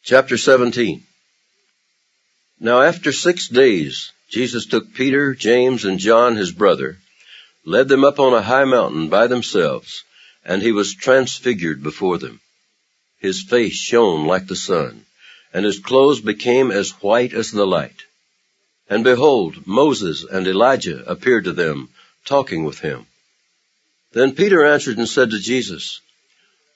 Chapter 17. Now after 6 days, Jesus took Peter, James, and John his brother, led them up on a high mountain by themselves, and he was transfigured before them. His face shone like the sun, and his clothes became as white as the light. And behold, Moses and Elijah appeared to them, talking with him. Then Peter answered and said to Jesus,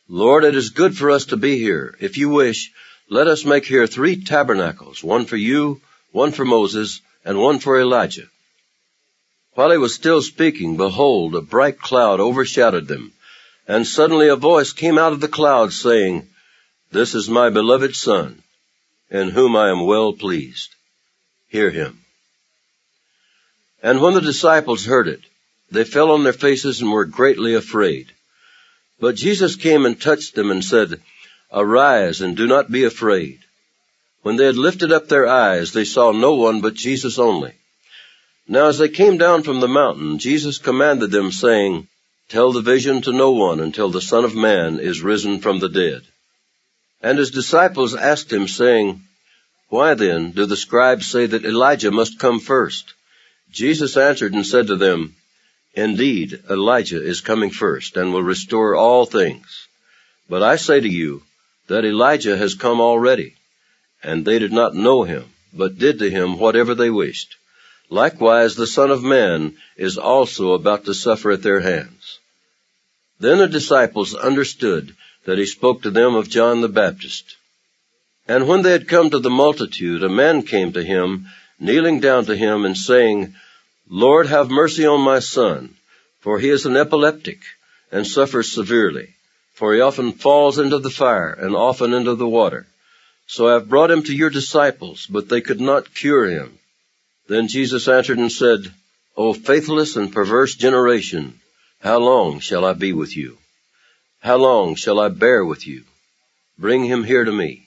Lord, it is good for us to be here. If you wish, let us make here 3 tabernacles, one for you, one for Moses, and one for Elijah. While he was still speaking, behold, a bright cloud overshadowed them, and suddenly a voice came out of the cloud, saying, This is my beloved Son, in whom I am well pleased. Hear him. And when the disciples heard it, they fell on their faces and were greatly afraid. But Jesus came and touched them and said, Arise, and do not be afraid. When they had lifted up their eyes, they saw no one but Jesus only. Now as they came down from the mountain, Jesus commanded them, saying, Tell the vision to no one until the Son of Man is risen from the dead. And his disciples asked him, saying, Why then do the scribes say that Elijah must come first? Jesus answered and said to them, Indeed, Elijah is coming first, and will restore all things. But I say to you, that Elijah has come already, and they did not know him, but did to him whatever they wished. Likewise the Son of Man is also about to suffer at their hands. Then the disciples understood that he spoke to them of John the Baptist. And when they had come to the multitude, a man came to him, kneeling down to him and saying, Lord, have mercy on my son, for he is an epileptic, and suffers severely. For he often falls into the fire, and often into the water. So I have brought him to your disciples, but they could not cure him. Then Jesus answered and said, O faithless and perverse generation, how long shall I be with you? How long shall I bear with you? Bring him here to me.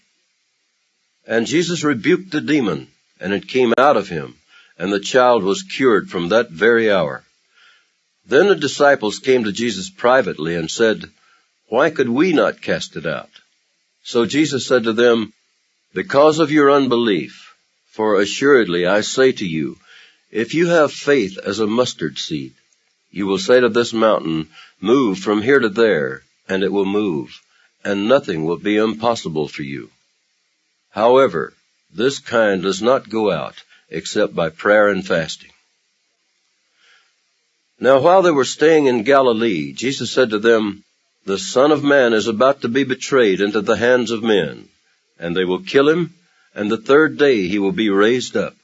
And Jesus rebuked the demon, and it came out of him, and the child was cured from that very hour. Then the disciples came to Jesus privately and said, Why could we not cast it out? So Jesus said to them, Because of your unbelief, for assuredly I say to you, if you have faith as a mustard seed, you will say to this mountain, Move from here to there, and it will move, and nothing will be impossible for you. However, this kind does not go out except by prayer and fasting. Now while they were staying in Galilee, Jesus said to them, The Son of Man is about to be betrayed into the hands of men, and they will kill him, and the 3rd day he will be raised up.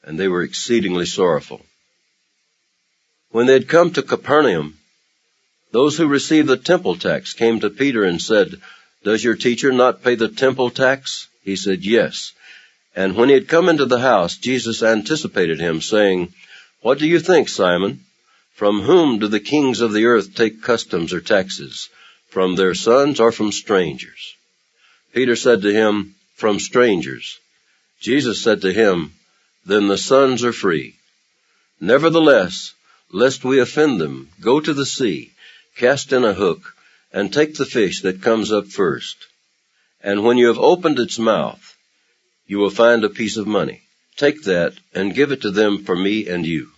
And they were exceedingly sorrowful. When they had come to Capernaum, those who received the temple tax came to Peter and said, Does your teacher not pay the temple tax? He said, Yes. And when he had come into the house, Jesus anticipated him, saying, What do you think, Simon? From whom do the kings of the earth take customs or taxes? From their sons or from strangers? Peter said to him, From strangers. Jesus said to him, Then the sons are free. Nevertheless, lest we offend them, go to the sea, cast in a hook, and take the fish that comes up first. And when you have opened its mouth, you will find a piece of money. Take that and give it to them for me and you.